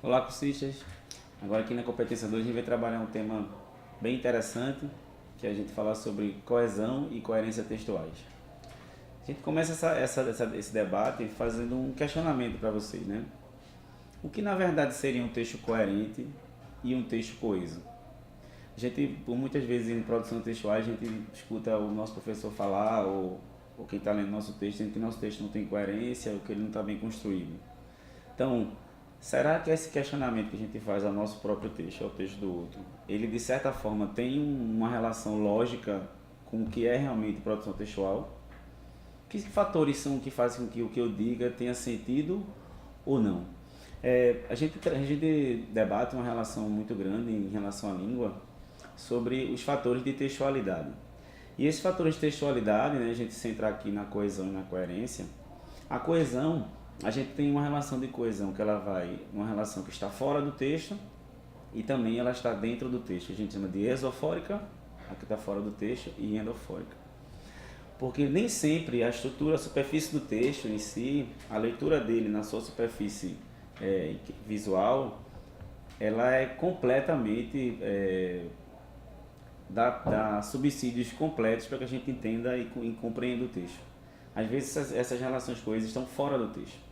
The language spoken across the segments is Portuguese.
Olá, cursistas! Agora aqui na competência 2 a gente vai trabalhar um tema bem interessante, que é a gente falar sobre coesão e coerência textuais. A gente começa esse debate fazendo um questionamento para vocês, né? O que na verdade seria um texto coerente e um texto coeso? A gente, por muitas vezes em produção textuais, a gente escuta o nosso professor falar, ou quem está lendo nosso texto, dizendo que nosso texto não tem coerência, ou que ele não está bem construído. Então, será que esse questionamento que a gente faz ao nosso próprio texto, ao texto do outro, ele de certa forma tem uma relação lógica com o que é realmente produção textual? Que fatores são que fazem com que o que eu diga tenha sentido ou não? A gente debate uma relação muito grande em relação à língua sobre os fatores de textualidade. E esses fatores de textualidade, né, a gente centra aqui na coesão e na coerência. A coesão, a gente tem uma relação de coesão que ela vai, uma relação que está fora do texto e também ela está dentro do texto. A gente chama de esofórica, a que está fora do texto, e endofórica. Porque nem sempre a estrutura, a superfície do texto em si, a leitura dele na sua superfície visual, ela é completamente dá subsídios completos para que a gente entenda e compreenda o texto. Às vezes essas relações coisas estão fora do texto.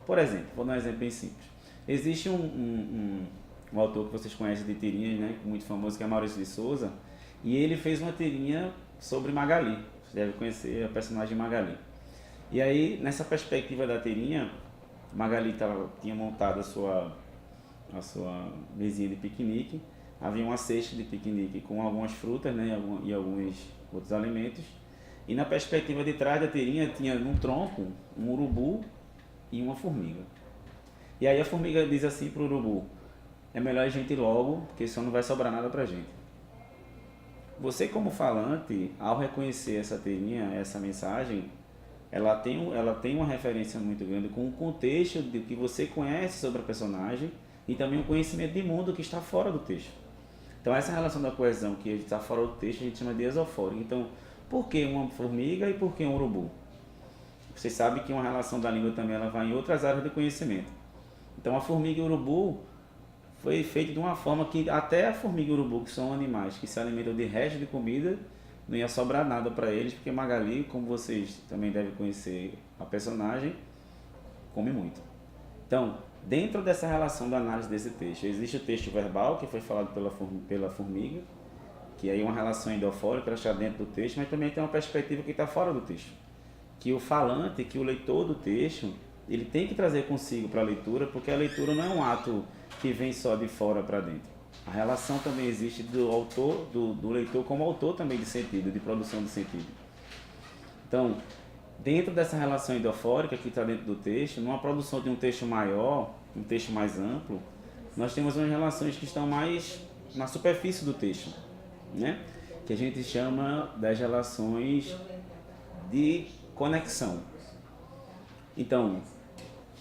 Por exemplo, vou dar um exemplo bem simples. Existe um autor que vocês conhecem de tirinhas, né, muito famoso, que é Maurício de Souza, e ele fez uma tirinha sobre Magali. Você deve conhecer a personagem Magali. E aí, nessa perspectiva da tirinha, Magali tinha montado a sua mesinha de piquenique. Havia uma cesta de piquenique com algumas frutas, né, e alguns outros alimentos. E na perspectiva de trás da tirinha tinha num tronco um urubu e uma formiga. E aí a formiga diz assim para o urubu: é melhor a gente ir logo, porque senão não vai sobrar nada pra gente. Você, como falante, ao reconhecer essa tirinha, essa mensagem, ela tem uma referência muito grande com o contexto de que você conhece sobre a personagem e também o conhecimento de mundo que está fora do texto. Então essa relação da coesão que está fora do texto a gente chama de esofórica. Então, por que uma formiga e por que um urubu? Você sabe que uma relação da língua também ela vai em outras áreas de conhecimento. Então a formiga e o urubu foi feito de uma forma que até a formiga e o urubu, que são animais que se alimentam de resto de comida, não ia sobrar nada para eles, porque Magali, como vocês também devem conhecer a personagem, come muito. Então, dentro dessa relação da análise desse texto, existe o texto verbal, que foi falado pela formiga, que aí é uma relação endofórica, ela está dentro do texto, mas também tem uma perspectiva que está fora do texto. Que o falante, que o leitor do texto, ele tem que trazer consigo para a leitura, porque a leitura não é um ato que vem só de fora para dentro. A relação também existe do autor, do leitor como autor também de sentido, de produção de sentido. Então, dentro dessa relação endofórica que está dentro do texto, numa produção de um texto maior, um texto mais amplo, nós temos umas relações que estão mais na superfície do texto, né? Que a gente chama das relações de conexão. Então,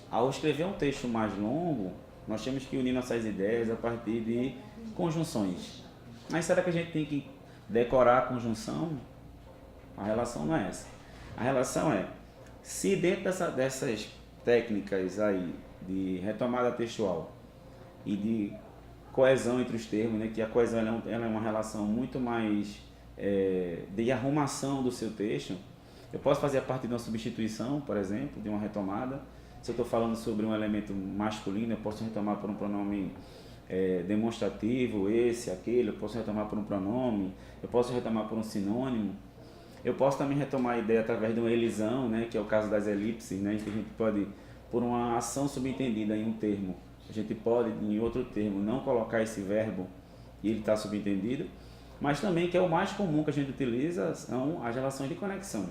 ao escrever um texto mais longo, nós temos que unir nossas ideias a partir de conjunções. Mas será que a gente tem que decorar a conjunção? A relação não é essa. A relação é, se dentro dessas técnicas aí de retomada textual e de coesão entre os termos, né, que a coesão ela é uma relação muito mais de arrumação do seu texto, eu posso fazer a partir de uma substituição, por exemplo, de uma retomada. Se eu estou falando sobre um elemento masculino, eu posso retomar por um pronome demonstrativo, esse, aquele, eu posso retomar por um pronome, eu posso retomar por um sinônimo. Eu posso também retomar a ideia através de uma elisão, né, que é o caso das elipses, né, que a gente pode, por uma ação subentendida em um termo, a gente pode, em outro termo, não colocar esse verbo e ele está subentendido, mas também, que é o mais comum que a gente utiliza, são as relações de conexão,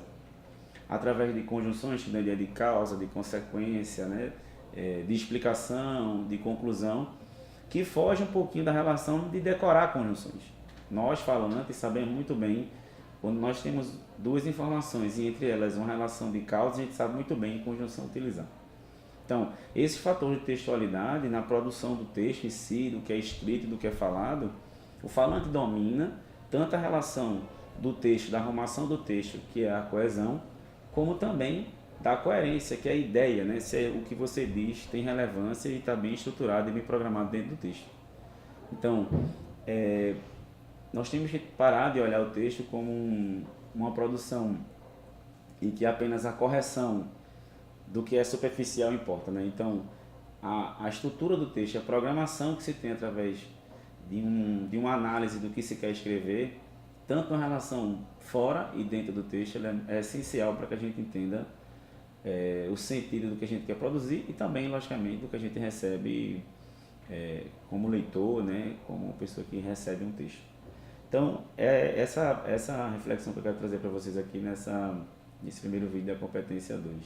através de conjunções que dão ideia de causa, de consequência, né, de explicação, de conclusão, que foge um pouquinho da relação de decorar conjunções. Nós, falantes, sabemos muito bem, quando nós temos duas informações e entre elas uma relação de causa, a gente sabe muito bem em conjunção utilizar. Então, esse fator de textualidade na produção do texto em si, do que é escrito e do que é falado, o falante domina tanto a relação do texto, da arrumação do texto, que é a coesão, como também da coerência, que é a ideia, né? Se o que você diz tem relevância e está bem estruturado e bem programado dentro do texto. Então, nós temos que parar de olhar o texto como uma produção em que apenas a correção do que é superficial importa, né? Então, a estrutura do texto, a programação que se tem através de uma análise do que se quer escrever, tanto na relação fora e dentro do texto, ela é essencial para que a gente entenda o sentido do que a gente quer produzir e também, logicamente, do que a gente recebe como leitor, né? Como pessoa que recebe um texto. Então, é essa reflexão que eu quero trazer para vocês aqui nesse primeiro vídeo da competência 2.